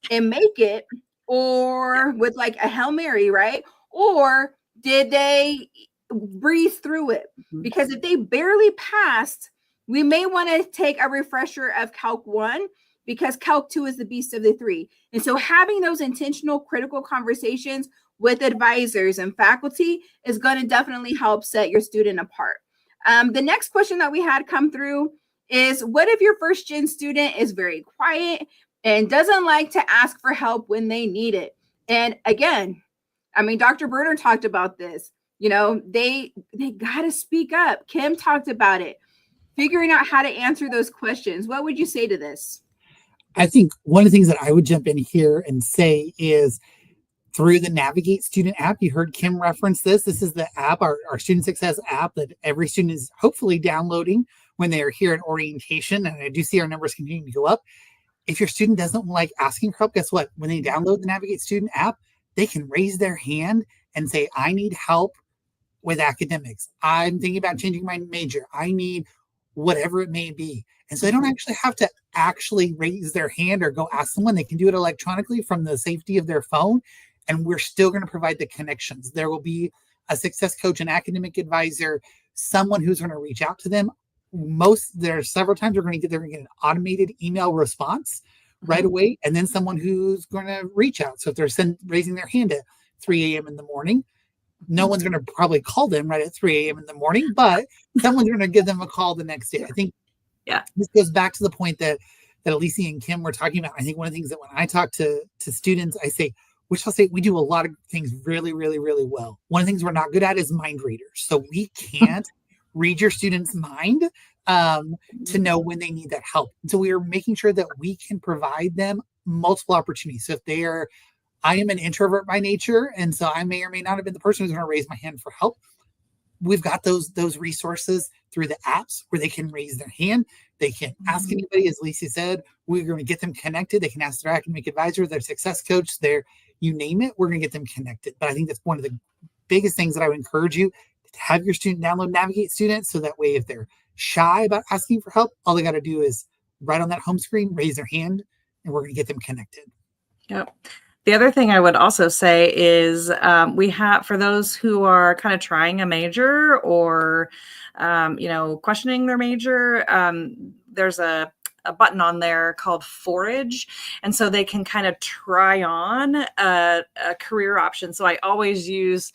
and make it, or with like a Hail Mary, right? Or did they breathe through it? Because if they barely passed, we may want to take a refresher of Calc 1 because Calc 2 is the beast of the 3. And so having those intentional critical conversations with advisors and faculty is going to definitely help set your student apart. The next question that we had come through is, what if your first gen student is very quiet and doesn't like to ask for help when they need it? And again, Dr. Bruner talked about this. They got to speak up. Kim talked about it. Figuring out how to answer those questions. What would you say to this? I think one of the things that I would jump in here and say is through the Navigate Student app, you heard Kim reference this. This is the app, our student success app that every student is hopefully downloading when they are here at orientation. And I do see our numbers continuing to go up. If your student doesn't like asking for help, guess what? When they download the Navigate Student app, they can raise their hand and say, I need help with academics. I'm thinking about changing my major. I need whatever it may be. And so they don't actually have to actually raise their hand or go ask someone. They can do it electronically from the safety of their phone. And we're still going to provide the connections. There will be a success coach, an academic advisor, someone who's going to reach out to them. There are several times they're going to get an automated email response right away. And then someone who's going to reach out. So if they're raising their hand at 3 a.m. in the morning, no one's going to probably call them right at 3 a.m. in the morning, but someone's going to give them a call the next day. I think this goes back to the point that Alicia and Kim were talking about. I think one of the things that when I talk to students, I say, Wichita State, we do a lot of things really, really, really well. One of the things we're not good at is mind readers. So we can't read your student's mind to know when they need that help. So we are making sure that we can provide them multiple opportunities. So if I am an introvert by nature, and so I may or may not have been the person who's going to raise my hand for help. We've got those resources through the apps where they can raise their hand. They can ask anybody, as Lisa said. We're going to get them connected. They can ask their academic advisor, their success coach, you name it. We're going to get them connected. But I think that's one of the biggest things that I would encourage you to have your student download Navigate Student, so that way if they're shy about asking for help, all they got to do is right on that home screen, raise their hand, and we're going to get them connected. Yep. The other thing I would also say is we have, for those who are kind of trying a major or, questioning their major, there's a button on there called Forage. And so they can kind of try on a career option. So I always use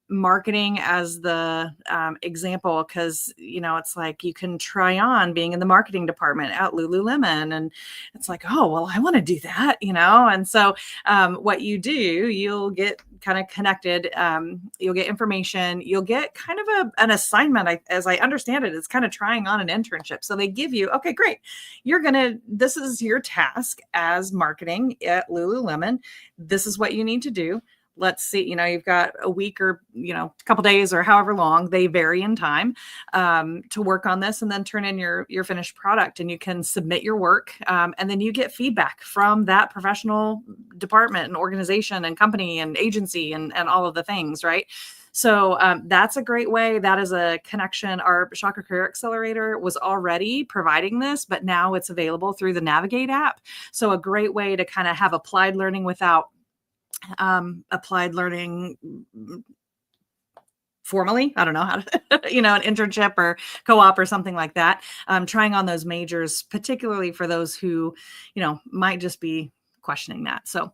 marketing as the example, because it's like you can try on being in the marketing department at Lululemon, and it's like, oh well, I want to do that, and so what you do, you'll get kind of connected, you'll get information, you'll get kind of an assignment. As I understand it, it's kind of trying on an internship. So they give you, okay, great, this is your task as marketing at Lululemon, this is what you need to do. let's see, you've got a week or, a couple days or however long, they vary in time, to work on this and then turn in your finished product, and you can submit your work. And then you get feedback from that professional department and organization and company and agency and all of the things, right? So that's a great way. That is a connection. Our Shocker Career Accelerator was already providing this, but now it's available through the Navigate app. So a great way to kind of have applied learning without applied learning formally. I don't know how to, an internship or co-op or something like that. Trying on those majors, particularly for those who, might just be questioning that. So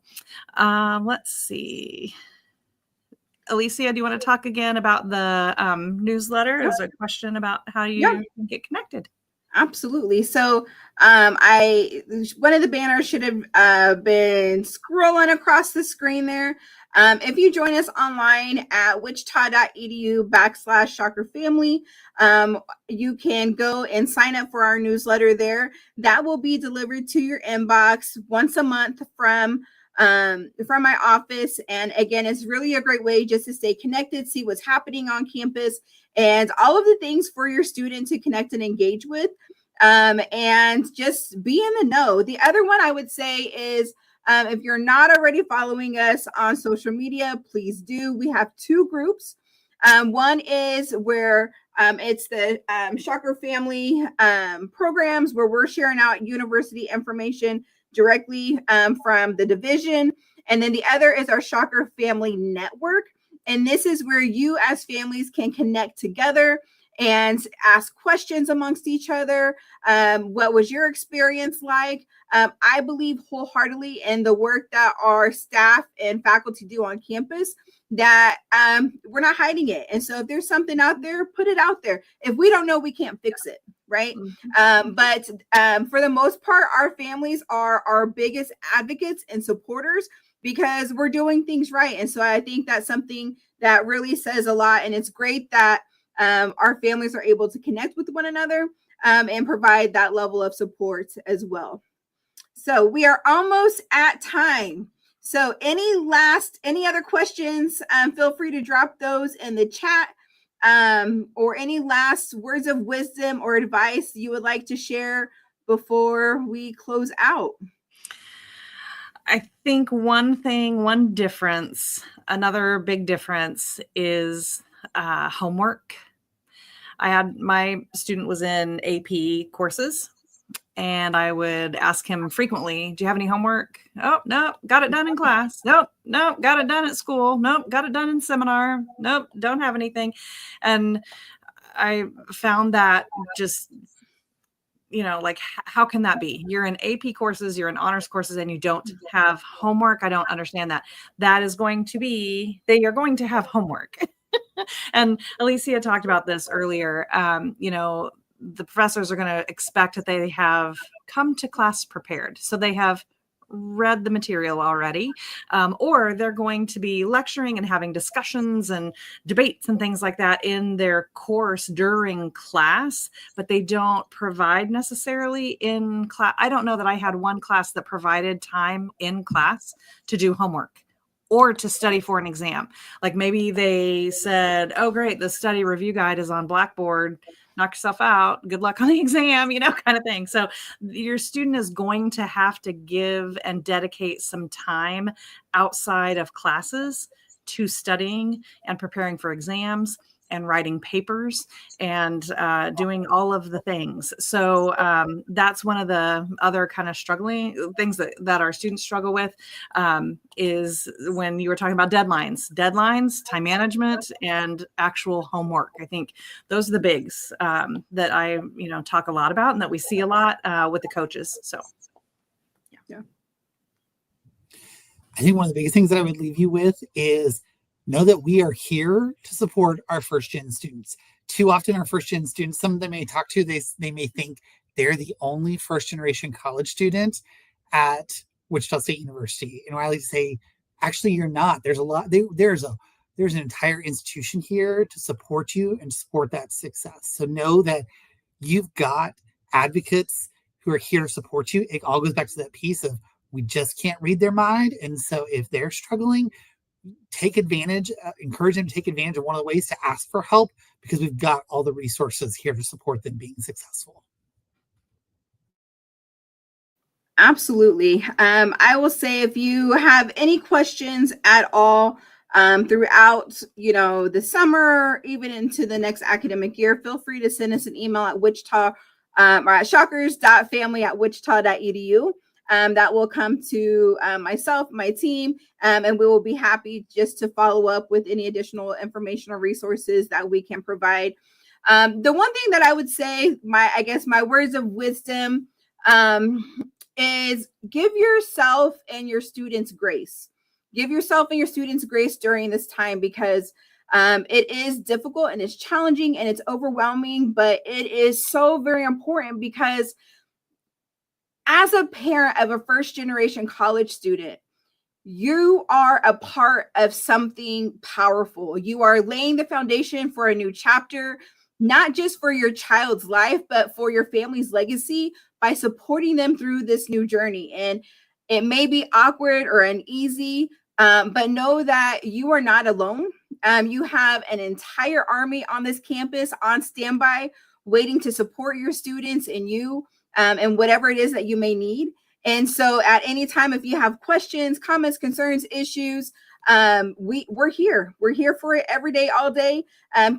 let's see. Alicia, do you want to talk again about the newsletter? There's a question about how you get connected. Absolutely. So one of the banners should have been scrolling across the screen there. If you join us online at wichita.edu/Shocker Family, you can go and sign up for our newsletter there. That will be delivered to your inbox once a month from my office. And again, it's really a great way just to stay connected, see what's happening on campus, and all of the things for your student to connect and engage with, and just be in the know. The other one I would say is, if you're not already following us on social media, please do. We have two groups. One is where it's the Shocker Family programs, where we're sharing out university information directly from the division. And then the other is our Shocker Family Network. And this is where you as families can connect together and ask questions amongst each other. What was your experience like? I believe wholeheartedly in the work that our staff and faculty do on campus, that we're not hiding it. And so if there's something out there, put it out there. If we don't know, we can't fix it, right? But for the most part, our families are our biggest advocates and supporters because we're doing things right. And so I think that's something that really says a lot. And it's great that our families are able to connect with one another and provide that level of support as well. So we are almost at time. So any other questions, feel free to drop those in the chat, or any last words of wisdom or advice you would like to share before we close out. I think another big difference is homework. My student was in AP courses, and I would ask him frequently, do you have any homework? Oh, no, got it done in class. Nope, got it done at school. Nope, got it done in seminar. Nope, don't have anything. And I found that just, how can that be? You're in AP courses, you're in honors courses, and you don't have homework. I don't understand that. They are going to have homework. And Alicia talked about this earlier. The professors are going to expect that they have come to class prepared. So they have read the material already, or they're going to be lecturing and having discussions and debates and things like that in their course during class, but they don't provide necessarily in class. I don't know that I had one class that provided time in class to do homework or to study for an exam. Like maybe they said, oh, great, the study review guide is on Blackboard. Knock yourself out. Good luck on the exam, kind of thing. So your student is going to have to give and dedicate some time outside of classes to studying and preparing for exams and writing papers and doing all of the things. So that's one of the other kind of struggling things that our students struggle with, is when you were talking about deadlines, time management, and actual homework. I think those are the bigs that I talk a lot about and that we see a lot with the coaches. So yeah. I think one of the biggest things that I would leave you with is know that we are here to support our first-gen students. Too often our first-gen students, some of them may talk to, they may think they're the only first-generation college student at Wichita State University. And I like to say, actually, you're not. There's an entire institution here to support you and support that success. So know that you've got advocates who are here to support you. It all goes back to that piece of we just can't read their mind. And so if they're struggling, take advantage, encourage them to take advantage of one of the ways to ask for help, because we've got all the resources here to support them being successful. Absolutely. I will say, if you have any questions at all throughout, the summer, even into the next academic year, feel free to send us an email at Wichita or at shockers.family@wichita.edu. That will come to myself, my team, and we will be happy just to follow up with any additional information or resources that we can provide. The one thing that I would say, my words of wisdom, is give yourself and your students grace. Give yourself and your students grace during this time, because it is difficult and it's challenging and it's overwhelming, but it is so very important, because as a parent of a first-generation college student, you are a part of something powerful. You are laying the foundation for a new chapter, not just for your child's life, but for your family's legacy, by supporting them through this new journey. And it may be awkward or uneasy, but know that you are not alone. You have an entire army on this campus on standby, waiting to support your students and you, and whatever it is that you may need. And so at any time, if you have questions, comments, concerns, issues, we're here. We're here for it every day, all day.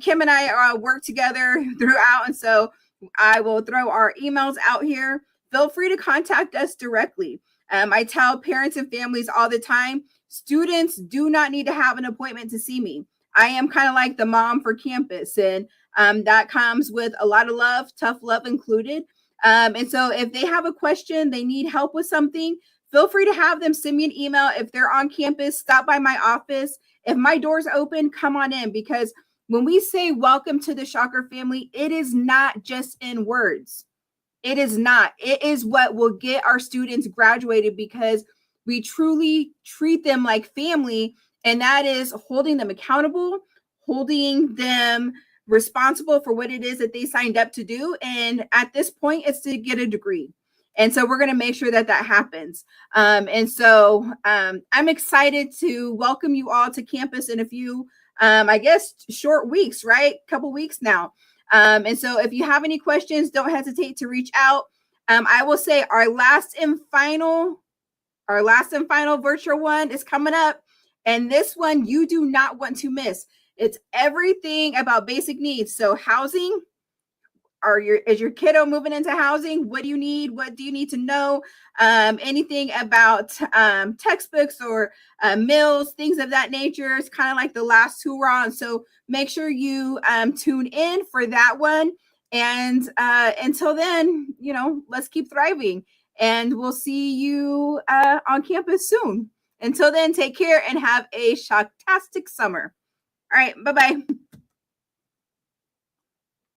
Kim and I work together throughout. And so I will throw our emails out here. Feel free to contact us directly. I tell parents and families all the time, students do not need to have an appointment to see me. I am kind of like the mom for campus, and that comes with a lot of love, tough love included. And so if they have a question, they need help with something, feel free to have them send me an email. If they're on campus, stop by my office. If my door's open, come on in, because when we say welcome to the Shocker family, it is not just in words. It is not. It is what will get our students graduated, because we truly treat them like family, and that is holding them accountable, holding them responsible for what it is that they signed up to do. And at this point, it's to get a degree. And so we're going to make sure that that happens. And so I'm excited to welcome you all to campus in a few, short weeks, right? Couple weeks now. And so if you have any questions, don't hesitate to reach out. I will say our last and final virtual one is coming up. And this one you do not want to miss. It's everything about basic needs. So housing, is your kiddo moving into housing? What do you need? What do you need to know? Anything about textbooks or meals, things of that nature. It's kind of like the last hurrah. And so make sure you tune in for that one. And until then, let's keep thriving. And we'll see you on campus soon. Until then, take care and have a shocktastic summer. All right, bye-bye.